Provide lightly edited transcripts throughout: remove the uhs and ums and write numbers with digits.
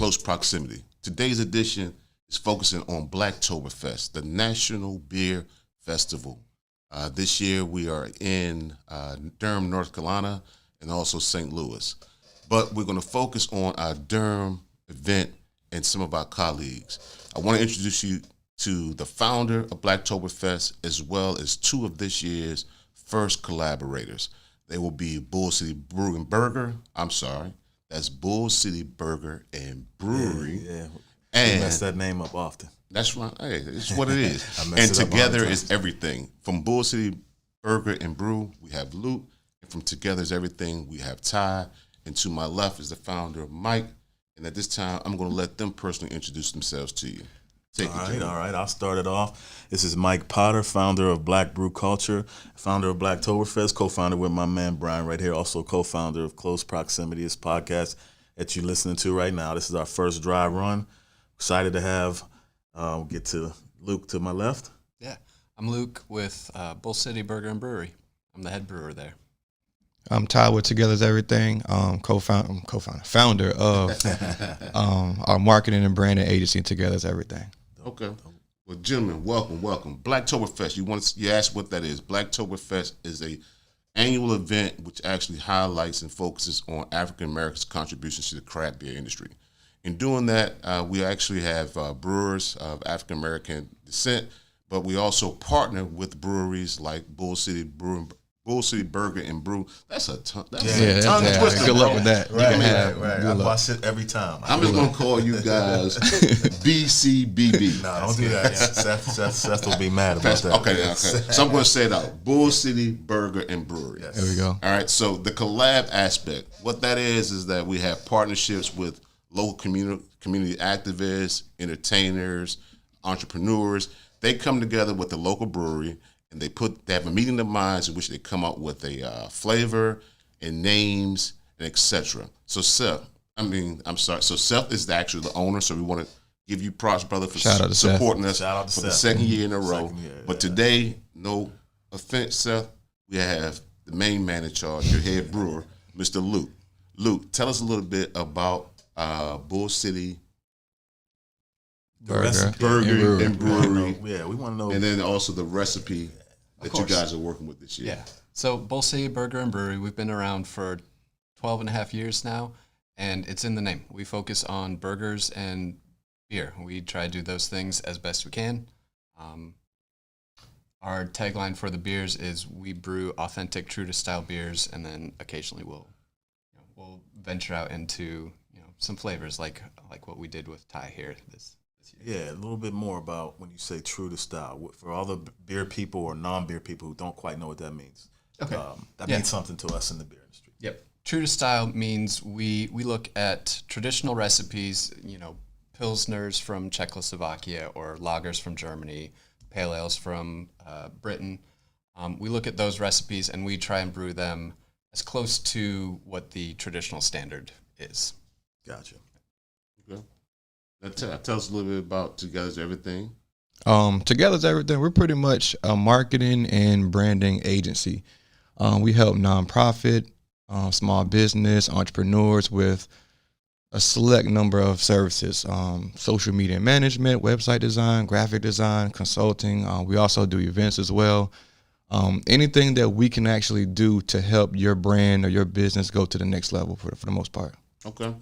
close proximity. Today's edition is focusing on Blacktober Fest, the National Beer Festival. This year we are in Durham, North Carolina, and also St. Louis. But we're going to focus on our Durham event and some of our colleagues. I want to introduce you to the founder of Blacktober Fest, as well as two of this year's first collaborators. They will be Bull City Burger. That's Bull City Burger and Brewery. Yeah. And we mess that name up often. That's right. Hey, it's what it is. And Together is Everything. From Bull City Burger and Brew, we have Luke. And from Together is Everything, we have Ty. And to my left is the founder, Mike. And at this time, I'm going to let them personally introduce themselves to you. All right. I'll start it off. This is Mike Potter, founder of Black Brew Culture, founder of Blacktober Fest, co-founder with my man Brian right here, also co-founder of Close Proximity, this podcast that you're listening to right now. This is our first dry run. Excited to have, get to Luke to my left. Yeah, I'm Luke with Bull City Burger and Brewery. I'm the head brewer there. I'm Ty with Together's Everything, founder of our marketing and branding agency, Together's Everything. Okay. Well, gentlemen, welcome. Blacktober Fest. You asked what that is. Blacktober Fest is a annual event which actually highlights and focuses on African Americans' contributions to the craft beer industry. In doing that, we actually have brewers of African American descent, but we also partner with breweries like Bull City Burger and Brew. That's a tongue twister. Good luck with that. Right. I watch it every time. I'm just gonna call you guys BCBB. No, don't do that. Seth will be mad about that. Okay. So I'm gonna say it out. Bull City Burger and Brewery. Yes. There we go. All right. So the collab aspect, what that is that we have partnerships with local community activists, entertainers, entrepreneurs. They come together with the local brewery. And they have a meeting of minds in which they come up with a flavor and names and etc. So Seth is actually the owner. So we want to give you props, brother, for supporting us for the second year in a row. But today, no offense, Seth, we have the main man in charge, your head brewer, Mr. Luke. Luke, tell us a little bit about Bull City Burger and Brewery. Yeah, we want to know. And then also the recipe that you guys are working with this year. Yeah. So Bull City Burger and Brewery, we've been around for 12 and a half years now, and it's in the name. We focus on burgers and beer. We try to do those things as best we can. Our tagline for the beers is we brew authentic, true to style beers, and then occasionally we'll venture out into some flavors like what we did with Thai here this year. Yeah, a little bit more about when you say true to style. For all the beer people or non-beer people who don't quite know what that means. Okay. That means something to us in the beer industry. Yep. True to style means we look at traditional recipes, Pilsners from Czechoslovakia or lagers from Germany, pale ales from Britain. We look at those recipes and we try and brew them as close to what the traditional standard is. Gotcha. Okay. Tell us a little bit about Together's Everything. Together's Everything, we're pretty much a marketing and branding agency. We help nonprofit, small business, entrepreneurs with a select number of services, social media management, website design, graphic design, consulting. We also do events as well. Anything that we can actually do to help your brand or your business go to the next level for the most part. Okay.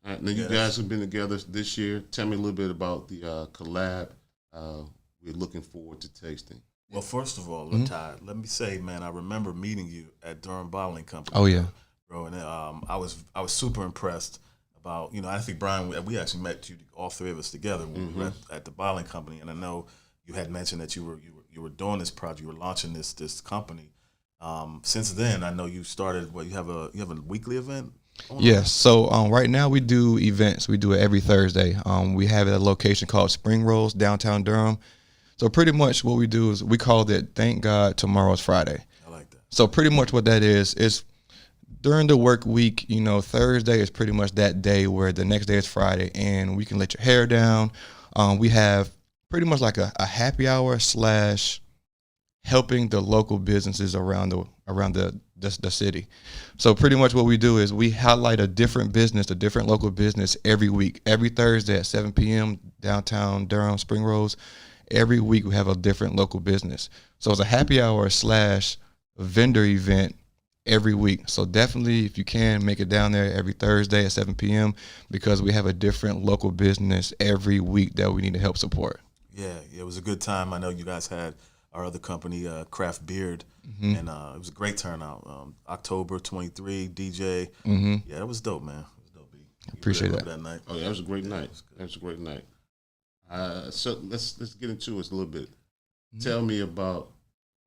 All right, now you guys have been together this year. Tell me a little bit about the collab we're looking forward to tasting. Well, first of all, Ty, let me say, man, I remember meeting you at Durham Bottling Company. Oh, yeah. Bro, and I was super impressed about, I think, Brian, we actually met you, all three of us together when we were at the bottling company, and I know you had mentioned that you were doing this project, you were launching this company. Since then, I know you started, you have a weekly event? Yes. So right now we do events. We do it every Thursday. We have it at a location called Spring Rolls, downtown Durham. So pretty much what we do is we call it Thank God Tomorrow's Friday. I like that. So pretty much what that is during the work week, Thursday is pretty much that day where the next day is Friday, and we can let your hair down. We have pretty much like a happy hour / helping the local businesses around the the city. So pretty much what we do is we highlight a different business, a different local business every week. Every Thursday at 7 p.m. downtown Durham, Spring Rose. Every week we have a different local business. So it's a happy hour / vendor event every week. So definitely, if you can, make it down there every Thursday at 7 p.m. because we have a different local business every week that we need to help support. Yeah, it was a good time. I know you guys had our other company, Craft Beard, and it was a great turnout. October 23, DJ. Yeah, it was dope, man. It was dope. Appreciate that night. Oh, yeah, that was a great night. That was a great night. So let's get into it a little bit. Tell me about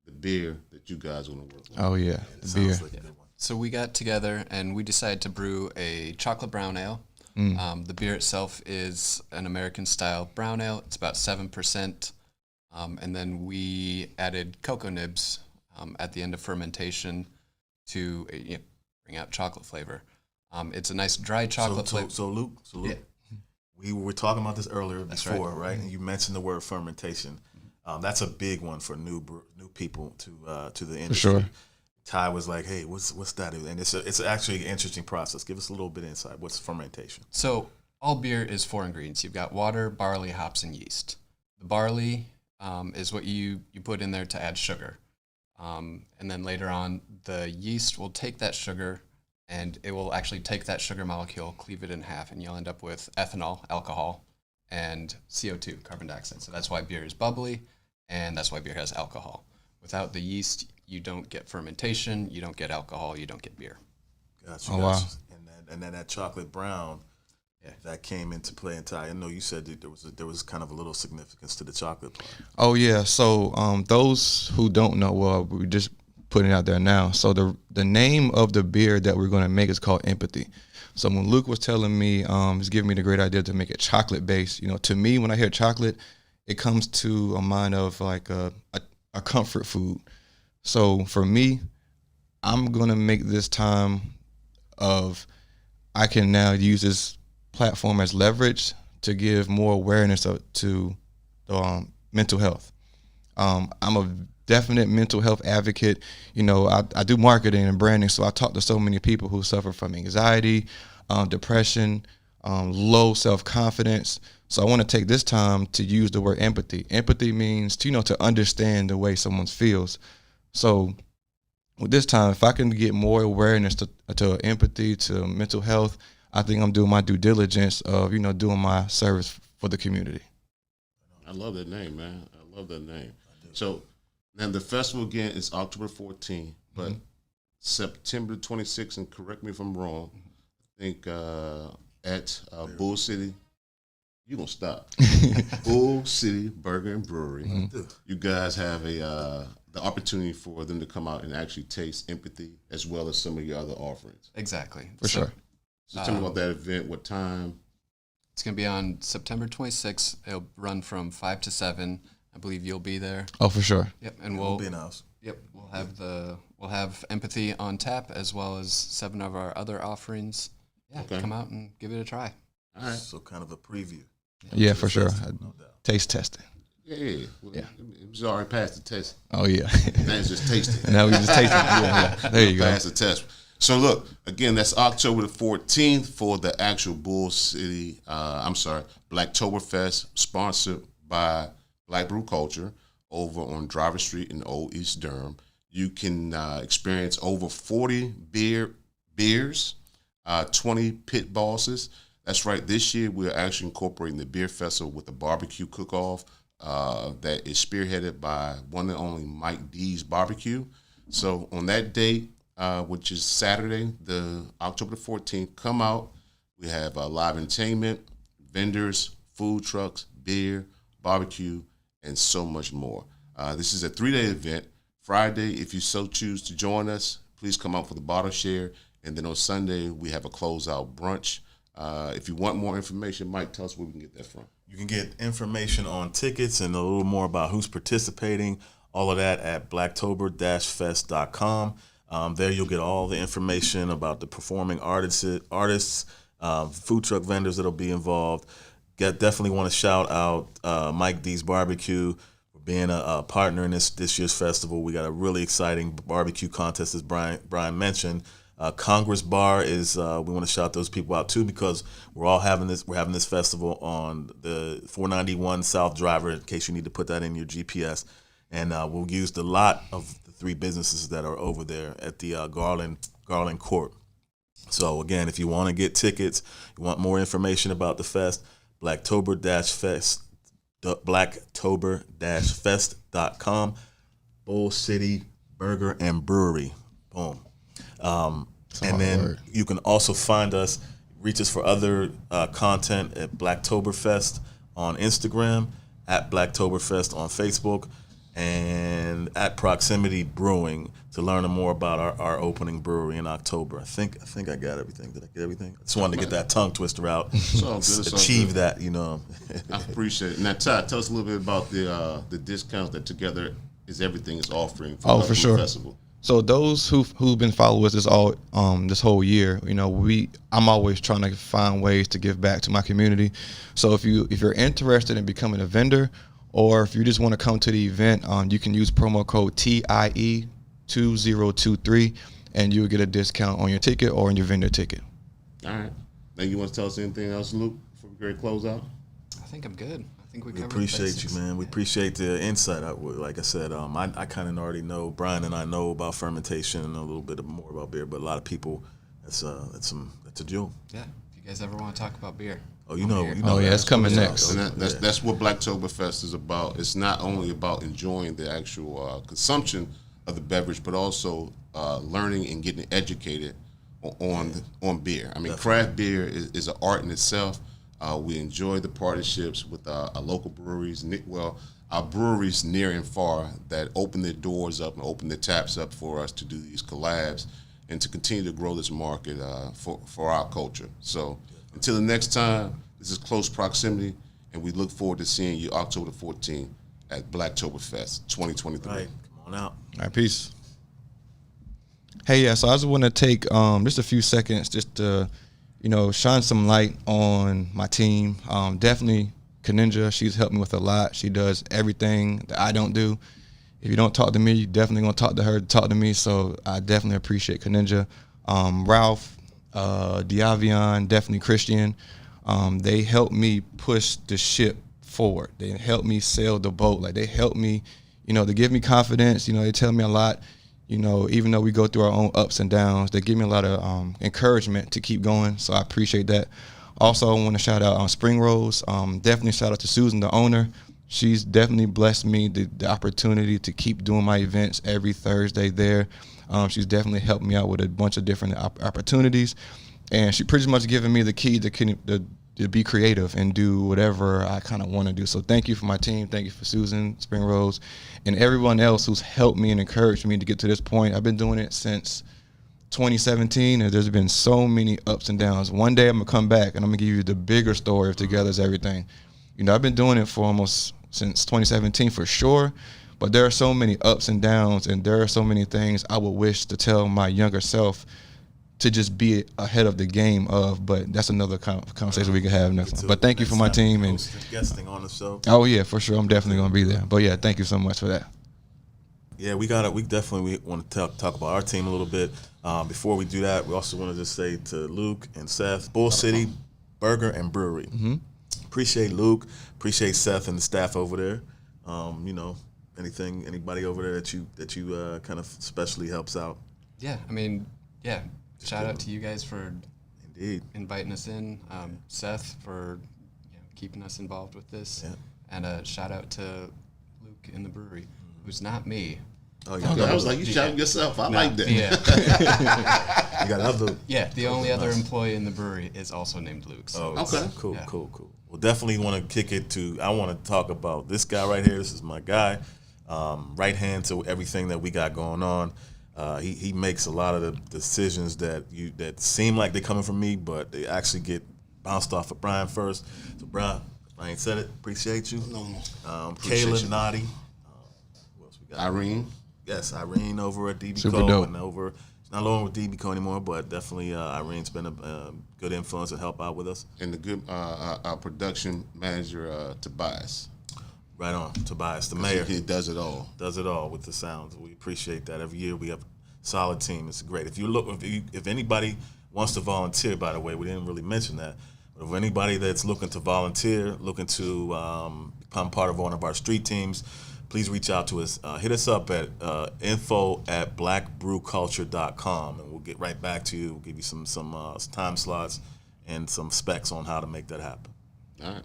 the beer that you guys want to work on. Oh, yeah, the beer. Like a good one. So we got together and we decided to brew a chocolate brown ale. The beer itself is an American-style brown ale. It's about 7%. And then we added cocoa nibs at the end of fermentation to bring out chocolate flavor. It's a nice dry chocolate flavor. So Luke, Yeah. we were talking about this earlier before, right. right? And you mentioned the word fermentation. That's a big one for new people to the industry. For sure. Ty was like, "Hey, what's that?" And it's actually an interesting process. Give us a little bit of insight. What's fermentation? So all beer is 4 ingredients. You've got water, barley, hops, and yeast. The barley is what you put in there to add sugar. And then later on, the yeast will take that sugar and it will actually take that sugar molecule, cleave it in half, and you'll end up with ethanol, alcohol, and CO2, carbon dioxide. So that's why beer is bubbly, and that's why beer has alcohol. Without the yeast, you don't get fermentation, you don't get alcohol, you don't get beer. Gotcha. Oh, wow. And then that chocolate brown, that came into play. And Ty, I know you said that there was kind of a little significance to the chocolate part. Oh, yeah. So those who don't know, well, we're just putting it out there now. So the name of the beer that we're going to make is called Empathy. So when Luke was telling me, he's giving me the great idea to make it chocolate based. To me, when I hear chocolate, it comes to a mind of like a comfort food. So for me, I'm going to make this time of I can now use this platform as leverage to give more awareness to mental health. I'm a definite mental health advocate. I do marketing and branding, so I talk to so many people who suffer from anxiety, depression, low self-confidence. So I want to take this time to use the word empathy. Empathy means to understand the way someone feels. So with this time, if I can get more awareness to empathy, to mental health, I think I'm doing my due diligence of, doing my service for the community. I love that name, man. I love that name. So now the festival again is October 14th, but September 26th, and correct me if I'm wrong, I think at Bull City, you're going to stop. Bull City Burger and Brewery. You guys have the opportunity for them to come out and actually taste Empathy as well as some of your other offerings. Exactly. For sure. So tell me about that event, what time? It's going to be on September 26th. It'll run from 5 to 7. I believe you'll be there. Oh, for sure. Yep, and We'll be in the house. Yep, we'll have Empathy on tap as well as 7 of our other offerings. Yeah, Okay. Come out and give it a try. All right. So kind of a preview. Yeah, for sure. No doubt. Taste testing. Yeah. Well, Yeah. It was already past the test. Oh, yeah. Now it's just tasting. And now we just taste it. Yeah. There you go. Pass the test. So look, again, that's October the 14th for the actual Blacktober Fest, sponsored by Black Brew Culture over on Driver Street in Old East Durham. You can experience over 40 beers, 20 pit bosses. That's right. This year, we're actually incorporating the beer festival with a barbecue cook-off that is spearheaded by one and only Mike D's Barbecue. So on that date, which is Saturday, the October the 14th, come out. We have live entertainment, vendors, food trucks, beer, barbecue, and so much more. This is a 3-day event. Friday, if you so choose to join us, please come out for the bottle share. And then on Sunday, we have a closeout brunch. If you want more information, Mike, tell us where we can get that from. You can get information on tickets and a little more about who's participating, all of that at blacktober-fest.com. There you'll get all the information about the performing artists, food truck vendors that'll be involved. Definitely want to shout out Mike D's Barbecue for being a partner in this year's festival. We got a really exciting barbecue contest, as Brian mentioned. Congress Bar is we want to shout those people out too, because we're having this festival on the 491 South Driver, in case you need to put that in your GPS, and we'll use the lot of the 3 businesses that are over there at the Garland Court. So again, if you want to get tickets, you want more information about the fest, Blacktober-Fest.com, Bull City Burger and Brewery. Boom. And then you can also reach us for other content at Blacktober Fest on Instagram, at Blacktober Fest on Facebook, and at Proximity Brewing to learn more about our opening brewery in October. I think I got everything. Did I get everything? I just wanted to get that tongue twister out. Achieve that, you know. I appreciate it. Now, Todd, tell us a little bit about the discounts that Together Is Everything is offering for the sure. festival. So those who've been following us this whole year, you know, I'm always trying to find ways to give back to my community. So if you're interested in becoming a vendor, or if you just want to come to the event, you can use promo code TIE2023, and you'll get a discount on your ticket or on your vendor ticket. All right. Now, you want to tell us anything else, Luke, before we close out? I think I'm good. I think we appreciate you, man. We appreciate the insight. Like I said, I kind of already know, Brian and I know about fermentation and a little bit more about beer, but a lot of people, that's a jewel. Yeah. If you guys ever want to talk about beer. Oh, you know. Oh, yeah, it's coming next. And that's what Blacktober Fest is about. It's not only about enjoying the actual consumption of the beverage, but also learning and getting educated on beer. I mean, craft beer is an art in itself. We enjoy the partnerships with our local breweries. Our breweries near and far that open their doors up and open their taps up for us to do these collabs and to continue to grow this market for our culture. So until the next time, this is Close Proximity, and we look forward to seeing you October 14th at Blacktober Fest 2023. All right, come on out. All right, peace. Hey, yeah, so I just want to take just a few seconds just to, shine some light on my team. Definitely Kaninja, she's helped me with a lot. She does everything that I don't do. If you don't talk to me, you're definitely going to talk to her to talk to me, so I definitely appreciate Kaninja. Ralph, Diavion, definitely Christian. They helped me push the ship forward. They helped me sail the boat. Like, they helped me, they give me confidence. They tell me a lot. Even though we go through our own ups and downs, they give me a lot of encouragement to keep going. So I appreciate that. Also, I want to shout out Spring Rose. Definitely shout out to Susan, the owner. She's definitely blessed me the opportunity to keep doing my events every Thursday there. She's definitely helped me out with a bunch of different opportunities. And she pretty much given me the key to be creative and do whatever I kind of want to do. So thank you for my team. Thank you for Susan, Spring Rose, and everyone else who's helped me and encouraged me to get to this point. I've been doing it since 2017, and there's been so many ups and downs. One day I'm going to come back, and I'm going to give you the bigger story of Together Is Everything. I've been doing it for almost since 2017 for sure, but there are so many ups and downs, and there are so many things I would wish to tell my younger self to just be ahead of the game of, but that's another conversation we can have next time. But thank you for my team and guesting on the show. Oh yeah, for sure. I'm definitely gonna be there. But yeah, thank you so much for that. Yeah, we definitely want to talk about our team a little bit. Before we do that, we also want to just say to Luke and Seth, Bull City Burger and Brewery. Mm-hmm. Appreciate Luke, appreciate Seth and the staff over there. Anybody over there that you kind of specially helps out. Yeah, shout out to you guys for inviting us in. Seth for keeping us involved with this. Yeah. And a shout out to Luke in the brewery, who's not me. Oh, yeah. I was like, you shouting yourself. I like that. Yeah. You got other. Yeah, the only other employee in the brewery is also named Luke. So okay. Cool. Well, definitely want to kick it to, I want to talk about this guy right here. This is my guy. Right hand to everything that we got going on. He makes a lot of the decisions that seem like they're coming from me, but they actually get bounced off of Brian first. So Brian said it. Appreciate you. Kayla, Nadi. Who else we got? Irene. Yes, Irene over at DBCO. Super dope. And over, she's not alone with DBCO anymore, but definitely Irene's been a good influence to help out with us. And the good our production manager Tobias. Right on, Tobias, the mayor. He does it all. Does it all with the sounds. We appreciate that. Every year we have a solid team. It's great. If anybody wants to volunteer, by the way, we didn't really mention that. But if anybody that's looking to volunteer, looking to become part of one of our street teams, please reach out to us. Hit us up at info@blackbrewculture.com, and we'll get right back to you. We'll give you some time slots and some specs on how to make that happen. All right.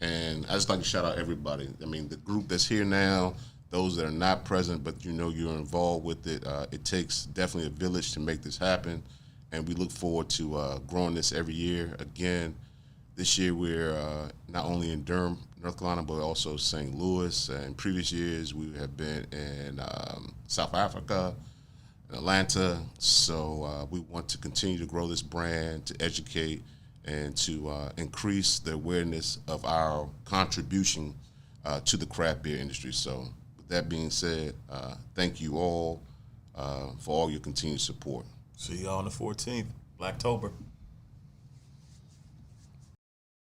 And I just like to shout out everybody. I mean, the group that's here now, those that are not present, but you know you're involved with it. It takes definitely a village to make this happen, and we look forward to growing this every year. Again, this year we're not only in Durham, North Carolina, but also St. Louis. In previous years, we have been in South Africa, Atlanta. So we want to continue to grow this brand, to educate, and to increase the awareness of our contribution to the craft beer industry. So with that being said, thank you all for all your continued support. See y'all on the 14th, Blacktober.